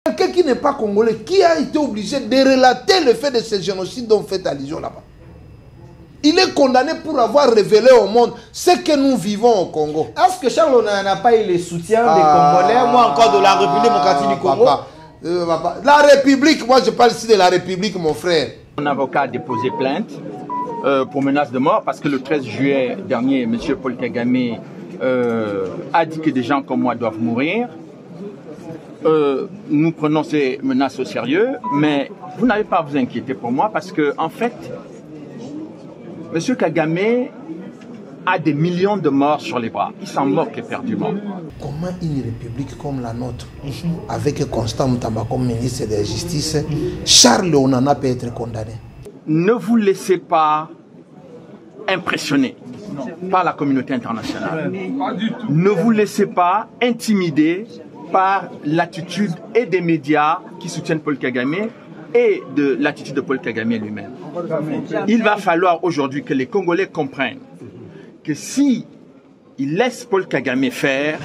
Quelqu'un qui n'est pas congolais, qui a été obligé de relater le fait de ce génocide dont fait allusion là-bas. Il est condamné pour avoir révélé au monde ce que nous vivons au Congo. Est-ce que Charles n'a pas eu le soutien des Congolais, moi encore de la République démocratique du Congo? La République, moi je parle ici de la République, mon frère. Mon avocat a déposé plainte pour menace de mort parce que le 13 juillet dernier, M. Paul Kagame a dit que des gens comme moi doivent mourir. Nous prenons ces menaces au sérieux, mais vous n'avez pas à vous inquiéter pour moi parce que, en fait, M. Kagame a des millions de morts sur les bras. Il s'en moque éperdument. Comment une république comme la nôtre, avec Constant Moutamba comme ministre de la Justice, Charles Onana peut être condamné? Ne vous laissez pas impressionner par la communauté internationale. Ne vous laissez pas intimider par l'attitude et des médias qui soutiennent Paul Kagame et de l'attitude de Paul Kagame lui-même. Il va falloir aujourd'hui que les Congolais comprennent que si ils laissent Paul Kagame faire,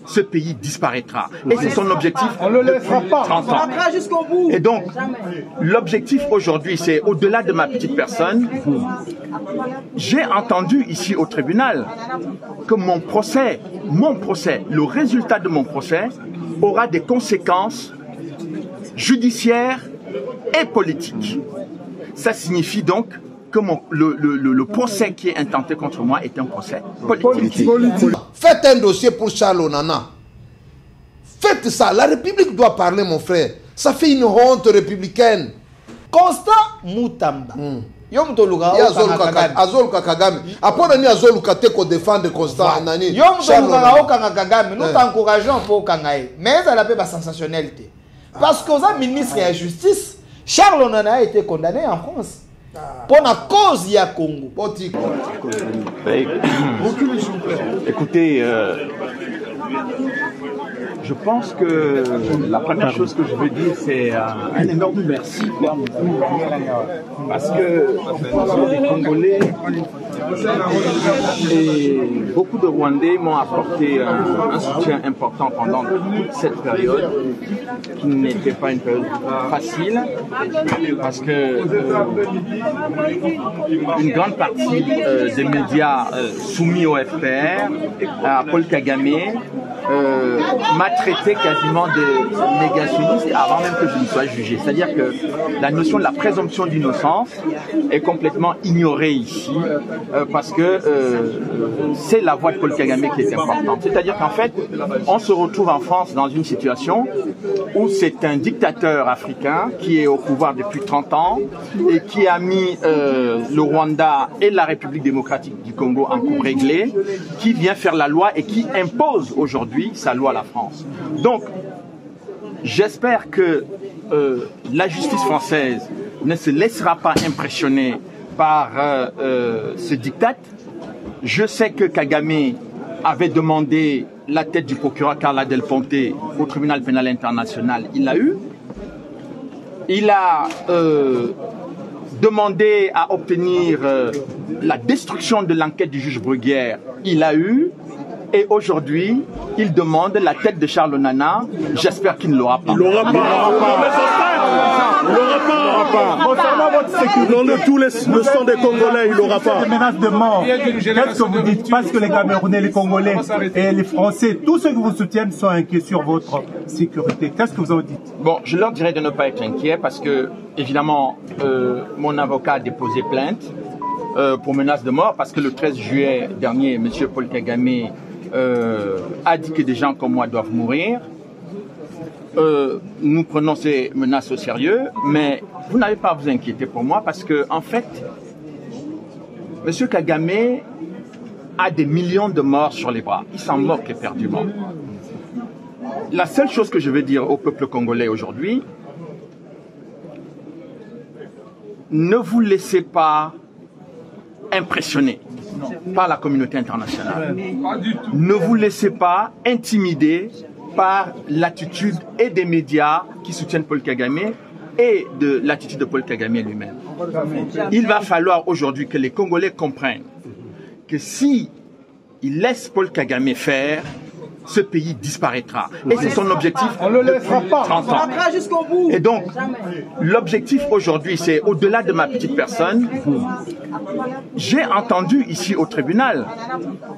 ce pays disparaîtra. Et c'est son objectif depuis 30 ans. Et donc, l'objectif aujourd'hui, c'est au-delà de ma petite personne, j'ai entendu ici au tribunal que mon procès, le résultat de mon procès aura des conséquences judiciaires et politiques. Ça signifie donc que le procès qui est intenté contre moi est un procès politique. Faites un dossier pour Charles Onana. Faites ça. La République doit parler, mon frère. Ça fait une honte républicaine. Constant Moutamba. Azoluka Kagame. Après, on a Azoluka Teko défendre Constant Anani. Nous t'encourageons pour Kangaï. Mais ça n'a pas sensationnalité. Parce qu'aux ministres de la Justice, Charles Onana a été condamné en France. Pour la cause du Congo. Écoutez, je pense que la première chose que je veux dire, c'est un énorme merci. Parce que les Congolais et beaucoup de Rwandais m'ont apporté un soutien important pendant toute cette période, qui n'était pas une période facile, parce que une grande partie des médias soumis au FPR, à Paul Kagame, m'a traité quasiment de négationniste avant même que je ne sois jugé. C'est-à-dire que la notion de la présomption d'innocence est complètement ignorée ici parce que c'est la voix de Paul Kagame qui est importante. C'est-à-dire qu'en fait, on se retrouve en France dans une situation où c'est un dictateur africain qui est au pouvoir depuis 30 ans et qui a mis le Rwanda et la République démocratique du Congo en cours réglé, qui vient faire la loi et qui impose aujourd'hui sa loi à la France. Donc, j'espère que la justice française ne se laissera pas impressionner par ce diktat. Je sais que Kagame avait demandé la tête du procureur Carla Del Ponte au tribunal pénal international. Il l'a eu. Il a demandé à obtenir la destruction de l'enquête du juge Bruguière. Il l'a eu. Et aujourd'hui, il demande la tête de Charles Onana. J'espère qu'il ne l'aura pas. Il l'aura pas. Il l'aura pas. Concernant votre sécurité, dans tous les leçons des Congolais, il l'aura pas. Des menaces de mort. Qu'est-ce que vous dites? Parce que les Camerounais, les Congolais et les Français, tous ceux qui vous soutiennent sont inquiets sur votre sécurité. Qu'est-ce que vous en dites? Bon, je leur dirais de ne pas être inquiets parce que, évidemment, mon avocat a déposé plainte pour menace de mort parce que le 13 juillet dernier, M. Paul Kagame a dit que des gens comme moi doivent mourir. Nous prenons ces menaces au sérieux, mais vous n'avez pas à vous inquiéter pour moi parce que, en fait, M. Kagame a des millions de morts sur les bras. Il s'en moque éperdument. La seule chose que je veux dire au peuple congolais aujourd'hui, ne vous laissez pas impressionner par la communauté internationale. Ne vous laissez pas intimider par l'attitude et des médias qui soutiennent Paul Kagame et de l'attitude de Paul Kagame lui-même. Il va falloir aujourd'hui que les Congolais comprennent que si ils laissent Paul Kagame faire, ce pays disparaîtra. Et c'est son objectif On ne le laissera depuis pas. 30 ans. Et donc, l'objectif aujourd'hui, c'est au-delà de ma petite personne, j'ai entendu ici au tribunal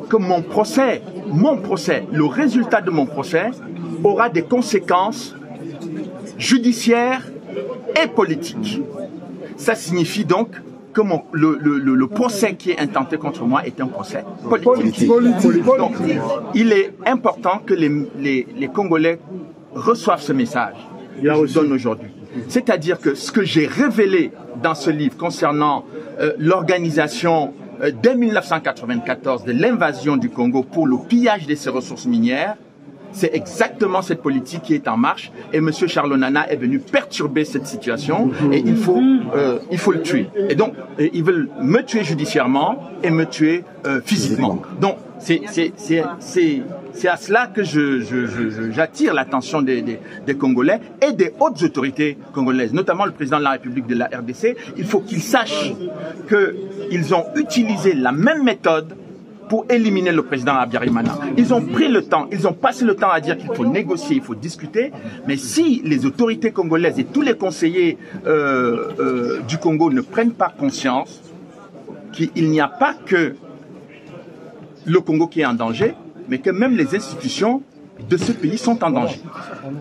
que mon procès, le résultat de mon procès aura des conséquences judiciaires et politiques. Ça signifie donc que le procès qui est intenté contre moi est un procès politique. Donc, il est important que les Congolais reçoivent ce message que je donne aujourd'hui. C'est-à-dire que ce que j'ai révélé dans ce livre concernant l'organisation dès 1994 de l'invasion du Congo pour le pillage de ses ressources minières, c'est exactement cette politique qui est en marche et M. Charles Onana est venu perturber cette situation et il faut le tuer. Et donc, ils veulent me tuer judiciairement et me tuer physiquement. Donc, c'est à cela que j'attire l'attention des Congolais et des hautes autorités congolaises, notamment le président de la République de la RDC. Il faut qu'ils sachent qu'ils ont utilisé la même méthode pour éliminer le président Habyarimana. Ils ont pris le temps, ils ont passé le temps à dire qu'il faut négocier, il faut discuter, mais si les autorités congolaises et tous les conseillers du Congo ne prennent pas conscience qu'il n'y a pas que le Congo qui est en danger, mais que même les institutions de ce pays sont en danger.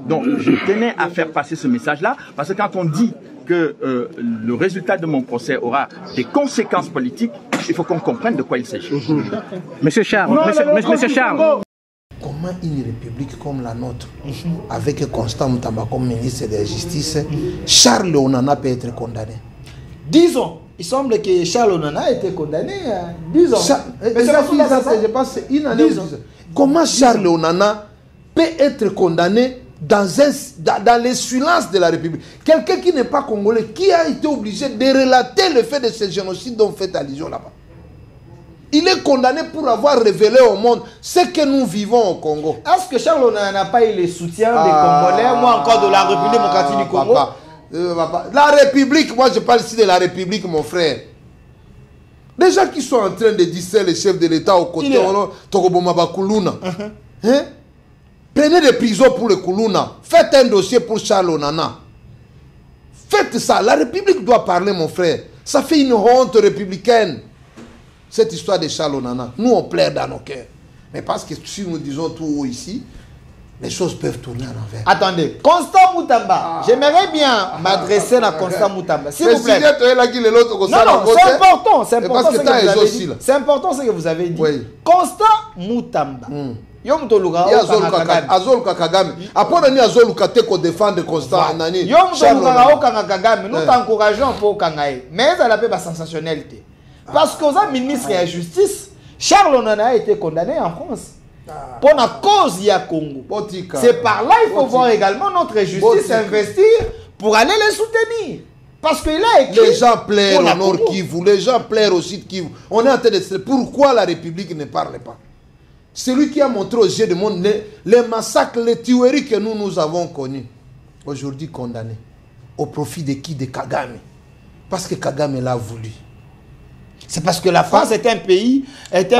Donc je tenais à faire passer ce message-là, parce que quand on dit que le résultat de mon procès aura des conséquences politiques, il faut qu'on comprenne de quoi il s'agit. Monsieur Charles, monsieur Charles. Comment une république comme la nôtre, avec Constant Moutamba comme ministre de la Justice, Charles Onana peut être condamné? Disons, il semble que Charles Onana a été condamné. Disons. Je pense une année. Comment Charles Onana peut être condamné dans les silences de la République? Quelqu'un qui n'est pas congolais, qui a été obligé de relater le fait de ce génocide dont on fait allusion là-bas. Il est condamné pour avoir révélé au monde ce que nous vivons au Congo. Est-ce que Charles Onana n'a pas eu le soutien des Congolais, moi encore de la République démocratique du Congo? La République, moi je parle ici de la République, mon frère. Les gens qui sont en train de distraire les chefs de l'État au côté de Tokoboma Bakuluna. Prenez des prisons pour le Kuluna. Faites un dossier pour Charles Onana. Faites ça. La République doit parler, mon frère. Ça fait une honte républicaine. Cette histoire de Charles Onana. Nous, on plaire dans nos cœurs. Mais parce que si nous disons tout haut ici, les choses peuvent tourner à l'envers. Attendez. Constant Moutamba. J'aimerais bien m'adresser à Constant Moutamba. S'il vous plaît. Non, c'est important. C'est important ce que vous avez dit. C'est important ce que vous avez dit. Oui. Constant Moutamba. Yom Toluga Azoluka Kagame. Après ni Azoluka te ko défendre Constant Nani. Yom Toluga Okanga Kagame. Nous t'encourageons pour Kangaï. Mais elle a pas sensationnalité. Parce qu'aux ministres de la Justice, Charles Onana a été condamné en France. Pour la cause il y a Congo. C'est par là il faut voir également notre justice investir pour aller les soutenir. Parce qu'il a écrit. Les gens plairent au Nord Kivu, les gens plairent au Sud Kivu. On est en train de se dire pourquoi la République ne parle pas. Celui qui a montré aux yeux du monde les massacres, les tueries que nous avons connus, aujourd'hui condamné. Au profit de qui? De Kagame. Parce que Kagame l'a voulu. C'est parce que la France est un pays ami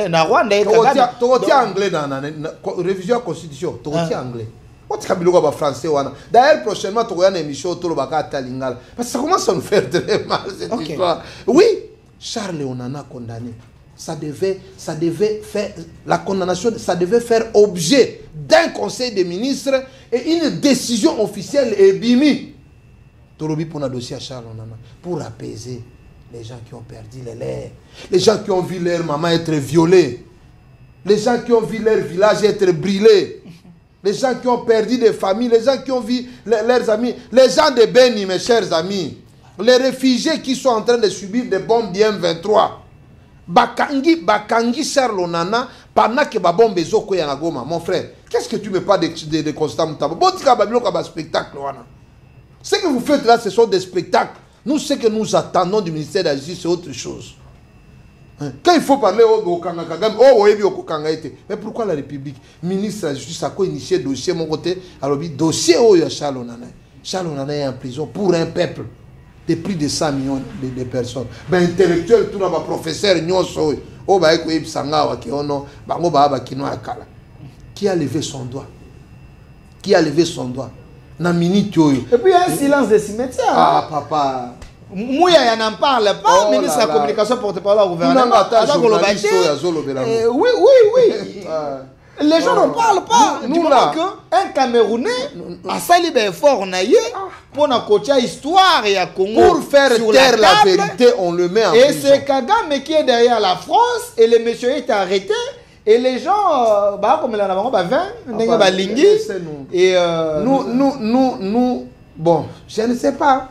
na Rwanda et Kagame. Tu anglais dans la révision de la constitution, tu anglais. D'ailleurs, prochainement, tu auras une émission autour de Talingala. Parce que ça commence à nous faire très mal cette histoire. Oui, Charles Onana condamné. Ça devait faire la condamnation, ça devait faire objet d'un conseil des ministres et une décision officielle et bimi. Torobi pour un dossier à Charles Onana pour apaiser les gens qui ont perdu les leurs, les gens qui ont vu leur maman être violée, les gens qui ont vu leur village être brûlé, les gens qui ont perdu des familles, les gens qui ont vu leurs amis, les gens de Beni, mes chers amis, les réfugiés qui sont en train de subir des bombes d'M23. Bakangi Charles Onana, pendant que ba bombe ezoko ya Goma, mon frère, qu'est-ce que tu me parles de Constant Moutamba? Botika babilo ka spectacle wana. Ce que vous faites là, ce sont des spectacles. Nous, ce que nous attendons du ministère de la Justice, c'est autre chose. Quand il faut parler au Kanga Kagame, mais pourquoi la République? Ministre de la Justice a initié le dossier, mon côté, alors le dossier de Charles Onana. Charles Onana est en prison pour un peuple de plus de 100 millions de personnes. Ben, intellectuel, tout le professeur, Oh, bah, écoute, Sanga, Wakiono, Bango, Baba, Kino, Akala. Qui a levé son doigt? Qui a levé son doigt? Na minute. Et puis il y a un silence des cimetières. Ah, papa. Mouya, il n'en parle pas. Oh, Ministre de la communication porte-parole au gouvernement. Oui, oui. Les gens n'en parlent pas. Du moment qu'un Camerounais a sali fort pour la histoire et à Congo. Pour faire taire la vérité, on le met en prison. Et c'est Kagame qui est derrière la France et le monsieur est arrêté. Et les gens, comme il en a 20, et nous, bon, je ne sais pas.